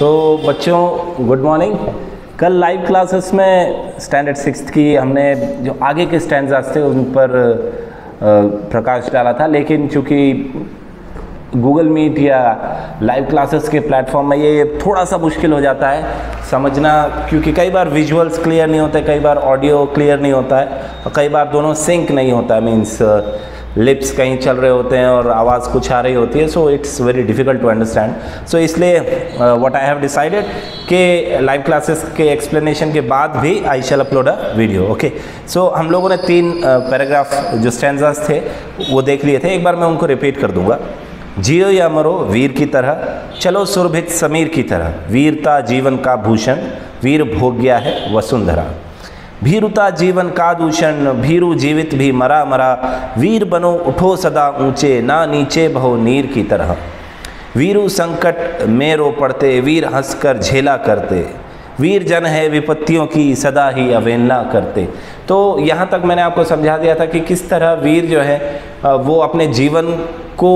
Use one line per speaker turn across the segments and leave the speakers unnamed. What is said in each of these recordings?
तो बच्चों good morning. कल लाइव क्लासेस में स्टैंडर्ड 6th की हमने जो आगे के स्टैंडर्ड्स थे उन पर प्रकाश डाला था, लेकिन चूँकि गूगल मीट या लाइव क्लासेस के प्लेटफॉर्म में ये थोड़ा सा मुश्किल हो जाता है समझना, क्योंकि कई बार विजुअल्स क्लियर नहीं होते, कई बार ऑडियो क्लियर नहीं होता है और कई बार दोनों सिंक नहीं होता है, मीन्स लिप्स कहीं चल रहे होते हैं और आवाज़ कुछ आ रही होती है। So it's very difficult to understand. So इसलिए व्हाट आई हैव डिसाइडेड कि लाइव क्लासेस के एक्सप्लेनेशन के बाद भी I shall upload a video. Okay, so हम लोगों ने 3 पैराग्राफ जो स्टैंजास थे वो देख लिए थे, एक बार मैं उनको रिपीट कर दूंगा। जियो या मरो वीर की तरह, चलो सुरभित समीर की तरह, वीरता जीवन का भूषण, वीर भोग गया है वसुंधरा। भीरुता जीवन का दूषण, भीरु जीवित भी मरा मरा, वीर बनो उठो सदा ऊंचे, ना नीचे बहो नीर की तरह। वीरु संकट में रो पड़ते, वीर हंसकर झेला करते, वीर जन है विपत्तियों की सदा ही अवहेलना करते। तो यहाँ तक मैंने आपको समझा दिया था कि किस तरह वीर जो है वो अपने जीवन को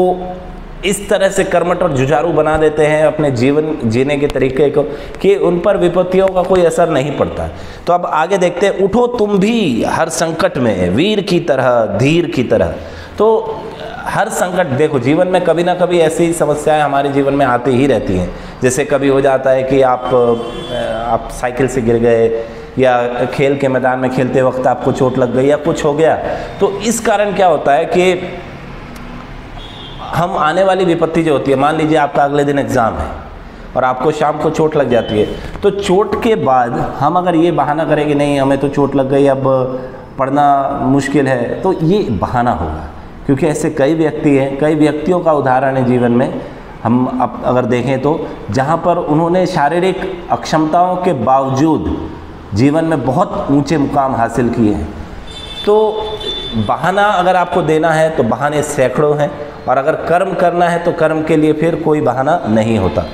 इस तरह से कर्मठ और जुझारू बना देते हैं अपने जीवन जीने के तरीके को कि उन पर विपत्तियों का कोई असर नहीं पड़ता। तो अब आगे देखते हैं, उठो तुम भी हर संकट में, वीर की तरह धीर की तरह। तो हर संकट, देखो जीवन में कभी ना कभी ऐसी समस्याएं हमारे जीवन में आती ही रहती हैं। जैसे कभी हो जाता है कि आप साइकिल से गिर गए या खेल के मैदान में खेलते वक्त आपको चोट लग गई या कुछ हो गया। तो इस कारण क्या होता है कि हम आने वाली विपत्ति जो होती है, मान लीजिए आपका अगले दिन एग्ज़ाम है और आपको शाम को चोट लग जाती है, तो चोट के बाद हम अगर ये बहाना करें कि नहीं हमें तो चोट लग गई अब पढ़ना मुश्किल है, तो ये बहाना होगा। क्योंकि ऐसे कई व्यक्ति हैं, कई व्यक्तियों का उदाहरण है जीवन में हम अब अगर देखें तो, जहाँ पर उन्होंने शारीरिक अक्षमताओं के बावजूद जीवन में बहुत ऊंचे मुकाम हासिल किए हैं। तो बहाना अगर आपको देना है तो बहाने सैकड़ों हैं, और अगर कर्म करना है तो कर्म के लिए फिर कोई बहाना नहीं होता।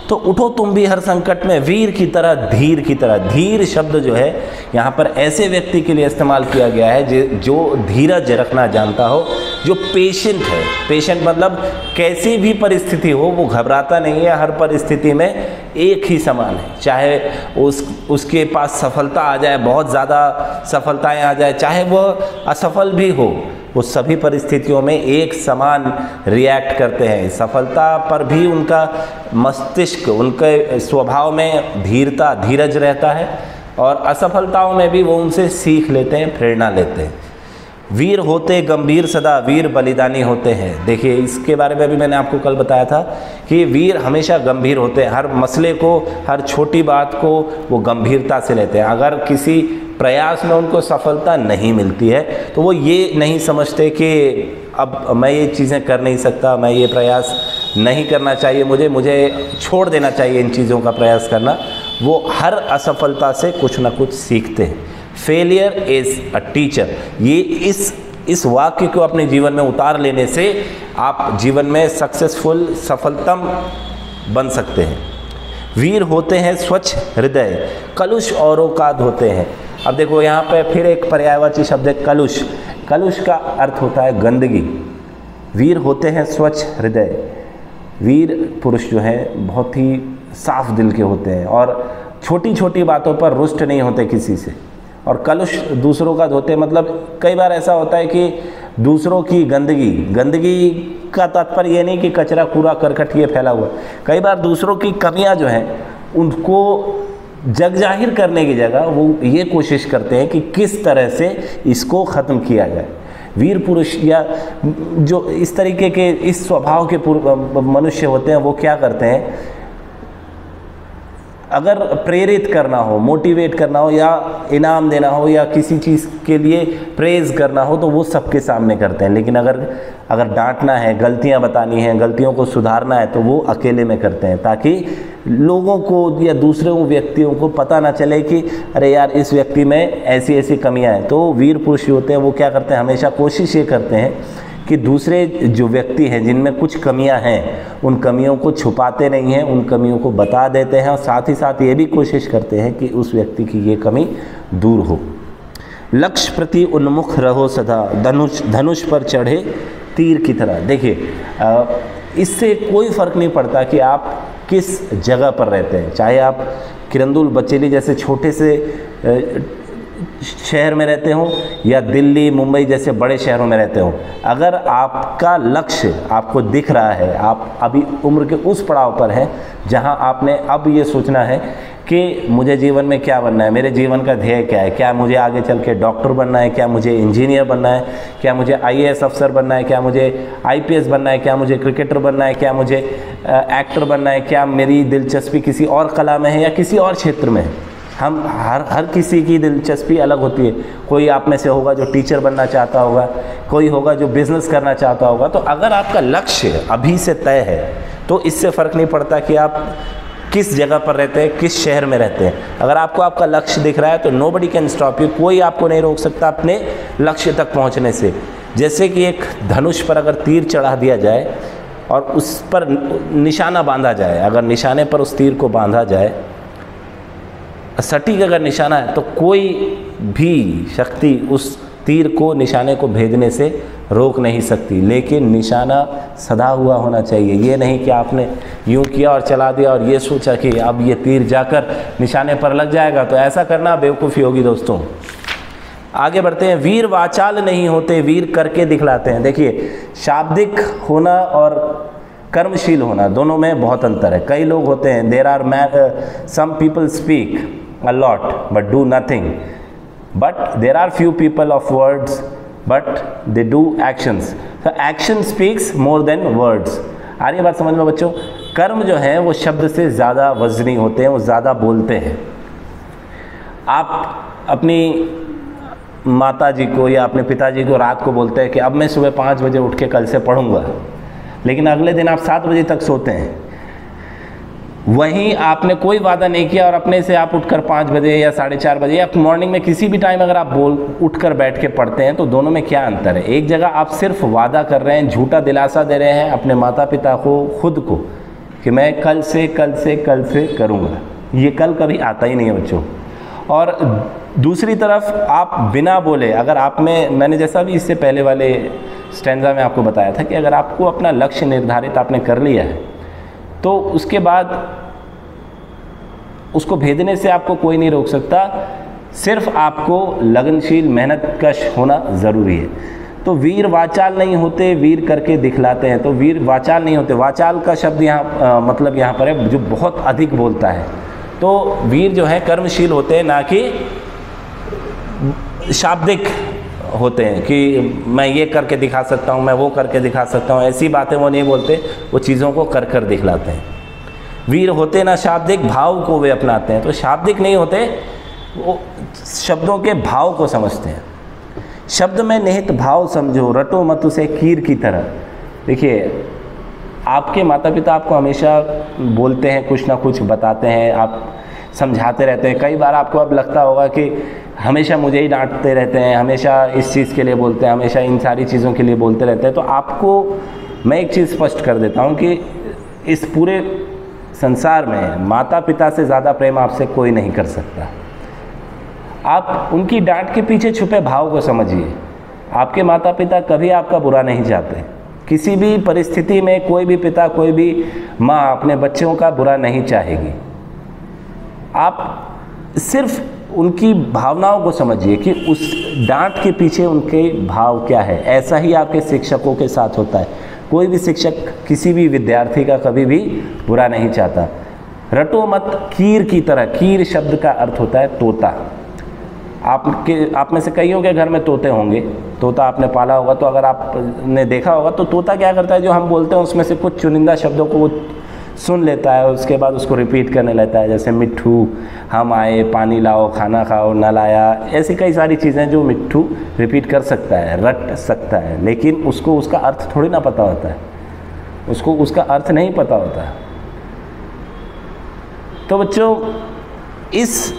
तो उठो तुम भी हर संकट में, वीर की तरह धीर की तरह। धीर शब्द जो है यहाँ पर ऐसे व्यक्ति के लिए इस्तेमाल किया गया है जो धीरज रखना जानता हो, जो पेशेंट है। पेशेंट मतलब कैसी भी परिस्थिति हो वो घबराता नहीं है, हर परिस्थिति में एक ही समान है। चाहे उसके पास सफलता आ जाए, बहुत ज़्यादा सफलताएं आ जाए, चाहे वह असफल भी हो, वो सभी परिस्थितियों में एक समान रिएक्ट करते हैं। सफलता पर भी उनका मस्तिष्क, उनके स्वभाव में धीरता धीरज रहता है, और असफलताओं में भी वो उनसे सीख लेते हैं, प्रेरणा लेते हैं। वीर होते गंभीर सदा, वीर बलिदानी होते हैं। देखिए इसके बारे में भी मैंने आपको कल बताया था कि वीर हमेशा गंभीर होते हैं, हर मसले को, हर छोटी बात को वो गंभीरता से लेते हैं। अगर किसी प्रयास में उनको सफलता नहीं मिलती है तो वो ये नहीं समझते कि अब मैं ये चीज़ें कर नहीं सकता, मैं ये प्रयास नहीं करना चाहिए, मुझे छोड़ देना चाहिए इन चीज़ों का प्रयास करना। वो हर असफलता से कुछ ना कुछ सीखते हैं। फेलियर इज़ अ टीचर, ये इस वाक्य को अपने जीवन में उतार लेने से आप जीवन में सक्सेसफुल, सफलतम बन सकते हैं। वीर होते हैं स्वच्छ हृदय, कलुष औरों का धोते हैं। अब देखो यहाँ पे फिर एक पर्यायवाची शब्द है कलुष। कलुष का अर्थ होता है गंदगी। वीर होते हैं स्वच्छ हृदय, वीर पुरुष जो है बहुत ही साफ दिल के होते हैं और छोटी छोटी बातों पर रुष्ट नहीं होते किसी से। और कलुष दूसरों का धोते, मतलब कई बार ऐसा होता है कि दूसरों की गंदगी का तात्पर्य ये नहीं कि कचरा कूड़ा करकट ये फैला हुआ, कई बार दूसरों की कमियां जो हैं उनको जग जाहिर करने की जगह वो ये कोशिश करते हैं कि किस तरह से इसको ख़त्म किया जाए। वीर पुरुष या जो इस तरीके के इस स्वभाव के मनुष्य होते हैं वो क्या करते हैं, अगर प्रेरित करना हो, मोटिवेट करना हो या इनाम देना हो या किसी चीज़ के लिए प्रेज़ करना हो तो वो सबके सामने करते हैं। लेकिन अगर डांटना है, गलतियां बतानी है, गलतियों को सुधारना है तो वो अकेले में करते हैं, ताकि लोगों को या दूसरे व्यक्तियों को पता ना चले कि अरे यार इस व्यक्ति में ऐसी ऐसी कमियां हैं। तो वीर पुरुष होते हैं वो क्या करते हैं, हमेशा कोशिश ये करते हैं कि दूसरे जो व्यक्ति हैं जिनमें कुछ कमियां हैं उन कमियों को छुपाते नहीं हैं, उन कमियों को बता देते हैं और साथ ही साथ ये भी कोशिश करते हैं कि उस व्यक्ति की ये कमी दूर हो। लक्ष्य प्रति उन्मुख रहो सदा, धनुष पर चढ़े तीर की तरह। देखिए इससे कोई फ़र्क नहीं पड़ता कि आप किस जगह पर रहते हैं, चाहे आप किरंदुल बचेली जैसे छोटे से शहर में रहते हो या दिल्ली मुंबई जैसे बड़े शहरों में रहते हो, अगर आपका लक्ष्य आपको दिख रहा है, आप अभी उम्र के उस पड़ाव पर हैं जहां आपने अब ये सोचना है कि मुझे जीवन में क्या बनना है, मेरे जीवन का ध्येय क्या है, क्या मुझे आगे चल के डॉक्टर बनना है, क्या मुझे इंजीनियर बनना है, क्या मुझे IAS अफसर बनना है, क्या मुझे IPS बनना है, क्या मुझे क्रिकेटर बनना है, क्या मुझे एक्टर बनना है, क्या मेरी दिलचस्पी किसी और कला में है या किसी और क्षेत्र में है। हम हर किसी की दिलचस्पी अलग होती है। कोई आप में से होगा जो टीचर बनना चाहता होगा, कोई होगा जो बिज़नेस करना चाहता होगा। तो अगर आपका लक्ष्य अभी से तय है तो इससे फ़र्क नहीं पड़ता कि आप किस जगह पर रहते हैं, किस शहर में रहते हैं। अगर आपको आपका लक्ष्य दिख रहा है तो नोबडी कैन स्टॉप यू, कोई आपको नहीं रोक सकता अपने लक्ष्य तक पहुंचने से। जैसे कि एक धनुष पर अगर तीर चढ़ा दिया जाए और उस पर निशाना बांधा जाए, अगर निशाने पर उस तीर को बांधा जाए, सटीक अगर निशाना है, तो कोई भी शक्ति उस तीर को निशाने को भेजने से रोक नहीं सकती। लेकिन निशाना सधा हुआ होना चाहिए। ये नहीं कि आपने यूं किया और चला दिया और ये सोचा कि अब ये तीर जाकर निशाने पर लग जाएगा, तो ऐसा करना बेवकूफ़ी होगी दोस्तों। आगे बढ़ते हैं। वीर वाचाल नहीं होते, वीर करके दिखलाते हैं। देखिए, शाब्दिक होना और कर्मशील होना दोनों में बहुत अंतर है। कई लोग होते हैं, there are some people speak a lot but do nothing, but there are few people of words but they do actions, so action speaks more than words। आ रही बात समझ में बच्चों? कर्म जो है वो शब्द से ज़्यादा वजनी होते हैं, वो ज़्यादा बोलते हैं। आप अपनी माता जी को या अपने पिताजी को रात को बोलते हैं कि अब मैं सुबह 5 बजे उठ के कल से पढ़ूंगा, लेकिन अगले दिन आप 7 बजे तक सोते हैं। वहीं आपने कोई वादा नहीं किया और अपने से आप उठकर 5 बजे या 4:30 बजे या मॉर्निंग में किसी भी टाइम अगर आप उठकर बैठ के पढ़ते हैं, तो दोनों में क्या अंतर है? एक जगह आप सिर्फ वादा कर रहे हैं, झूठा दिलासा दे रहे हैं अपने माता पिता को, खुद को, कि मैं कल से करूँगा। ये कल कभी आता ही नहीं है बच्चों। और दूसरी तरफ आप बिना बोले, अगर आप में, मैंने जैसा भी इससे पहले वाले स्टैंजा में आपको बताया था कि अगर आपको अपना लक्ष्य निर्धारित आपने कर लिया है तो उसके बाद उसको भेजने से आपको कोई नहीं रोक सकता। सिर्फ आपको लगनशील, मेहनतकश होना ज़रूरी है। तो वीर वाचाल नहीं होते, वीर करके दिखलाते हैं। तो वीर वाचाल नहीं होते, वाचाल का शब्द यहाँ मतलब यहाँ पर है जो बहुत अधिक बोलता है। तो वीर जो है कर्मशील होते हैं, ना कि शाब्दिक होते हैं कि मैं ये करके दिखा सकता हूँ, मैं वो करके दिखा सकता हूँ। ऐसी बातें वो नहीं बोलते, वो चीज़ों को कर कर दिखलाते हैं। वीर होते ना शाब्दिक, भाव को वे अपनाते हैं। तो शाब्दिक नहीं होते, वो शब्दों के भाव को समझते हैं। शब्द में निहित भाव समझो, रटो मत उसे कीर की तरह। देखिए, आपके माता पिता आपको हमेशा बोलते हैं, कुछ ना कुछ बताते हैं, आप समझाते रहते हैं। कई बार आपको अब लगता होगा कि हमेशा मुझे ही डांटते रहते हैं, हमेशा इस चीज़ के लिए बोलते हैं, हमेशा इन सारी चीज़ों के लिए बोलते रहते हैं। तो आपको मैं एक चीज़ स्पष्ट कर देता हूँ कि इस पूरे संसार में माता पिता से ज़्यादा प्रेम आपसे कोई नहीं कर सकता। आप उनकी डांट के पीछे छुपे भाव को समझिए। आपके माता पिता कभी आपका बुरा नहीं चाहते। किसी भी परिस्थिति में कोई भी पिता, कोई भी माँ अपने बच्चों का बुरा नहीं चाहेगी। आप सिर्फ उनकी भावनाओं को समझिए कि उस डांट के पीछे उनके भाव क्या है। ऐसा ही आपके शिक्षकों के साथ होता है। कोई भी शिक्षक किसी भी विद्यार्थी का कभी भी बुरा नहीं चाहता। रटो मत कीर की तरह। कीर शब्द का अर्थ होता है तोता। आप में से कईयों के घर में तोते होंगे, तोता आपने पाला होगा। तो अगर आपने देखा होगा तो तोता क्या करता है, जो हम बोलते हैं उसमें से कुछ चुनिंदा शब्दों को वो सुन लेता है, उसके बाद उसको रिपीट करने लगता है। जैसे मिट्ठू, हम आए, पानी लाओ, खाना खाओ, नल आया, ऐसी कई सारी चीज़ें जो मिट्ठू रिपीट कर सकता है, रट सकता है। लेकिन उसको उसका अर्थ थोड़ी ना पता होता है, उसको उसका अर्थ नहीं पता होता। तो बच्चों, इस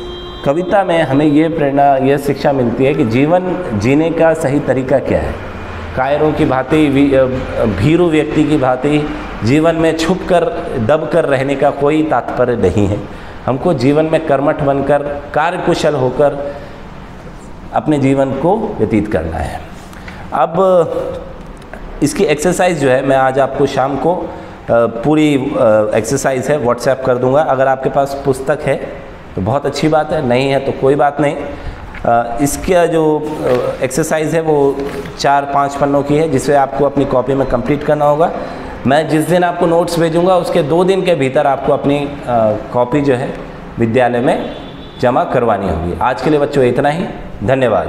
कविता में हमें ये प्रेरणा, ये शिक्षा मिलती है कि जीवन जीने का सही तरीका क्या है। कायरों की भांति, भीरू व्यक्ति की भांति जीवन में छुपकर, दबकर रहने का कोई तात्पर्य नहीं है। हमको जीवन में कर्मठ बनकर, कार्यकुशल होकर अपने जीवन को व्यतीत करना है। अब इसकी एक्सरसाइज जो है मैं आज आपको शाम को पूरी एक्सरसाइज है व्हाट्सएप कर दूंगा। अगर आपके पास पुस्तक है तो बहुत अच्छी बात है, नहीं है तो कोई बात नहीं। इसका जो एक्सरसाइज है वो 4-5 पन्नों की है, जिसे आपको अपनी कॉपी में कंप्लीट करना होगा। मैं जिस दिन आपको नोट्स भेजूंगा उसके 2 दिन के भीतर आपको अपनी कॉपी जो है विद्यालय में जमा करवानी होगी। आज के लिए बच्चों इतना ही, धन्यवाद।